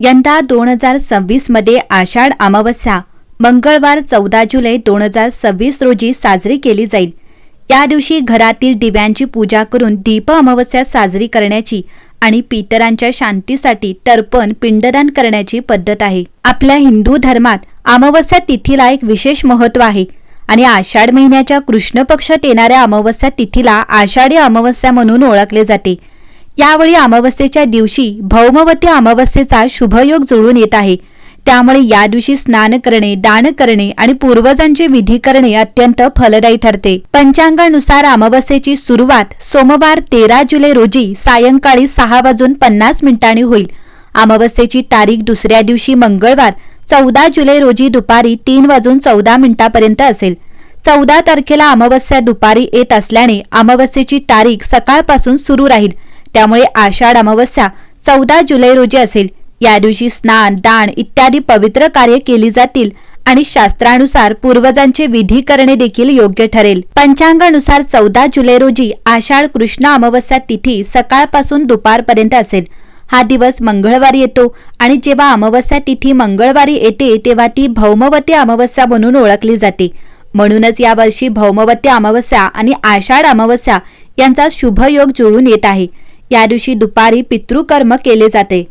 यंदा 2026 मध्ये आषाढ अमावस्या मंगळवार 14 जुलै 2026 रोजी साजरी केली जाईल। या दिवशी घरातील दिव्यांची पूजा करून दीप अमावस्या साजरी करण्याची आणि पितरांच्या शांतीसाठी तर्पण पिंडदान करण्याची पद्धत आहे। आपल्या हिंदू धर्मात अमावस्या तिथीला एक विशेष महत्त्व आहे आणि आषाढ महिन्याच्या कृष्ण पक्षात येणाऱ्या अमावस्या तिथीला आषाढी अमावस्या म्हणून ओळखले जाते। यावेळी अमावस्येच्या दिवशी भौमवती अमावस्येचा शुभयोग जुळून येत आहे। त्यामुळे या दिवशी स्नान करणे, दान करणे आणि पूर्वजांचे विधी करणे अत्यंत फलदायी ठरते। पंचांगानुसार अमावस्येची सुरुवात सोमवार 13 जुलै रोजी सायंकाळी 6:50 होईल। अमावस्येची तारीख दुसऱ्या दिवशी मंगळवार 14 जुलै रोजी दुपारी 3:14 पर्यंत असेल। 14 तारखेला अमावस्या दुपारी येत असल्याने अमावस्येची तारीख सकाळपासून सुरू राहील। त्यामुळे आषाढ अमावस्या 14 जुलै रोजी असेल। या दिवशी स्नान, दान इत्यादी पवित्र कार्य केली जातील आणि शास्त्रानुसार पूर्वजांचे विधी करणे देखील योग्य ठरेल। पंचांगानुसार 14 जुलै रोजी आषाढ कृष्ण अमावस्या तिथी सकाळपासून दुपारपर्यंत असेल। हा दिवस मंगळवारी येतो आणि जेव्हा अमावस्या तिथी मंगळवारी येते तेव्हा ती भौमवती अमावस्या म्हणून ओळखली जाते। म्हणूनच यावर्षी भौमवती अमावस्या आणि आषाढ अमावस्या यांचा शुभयोग जुळून येत आहे। या दिवशी दुपारी पितृकर्म केले जाते।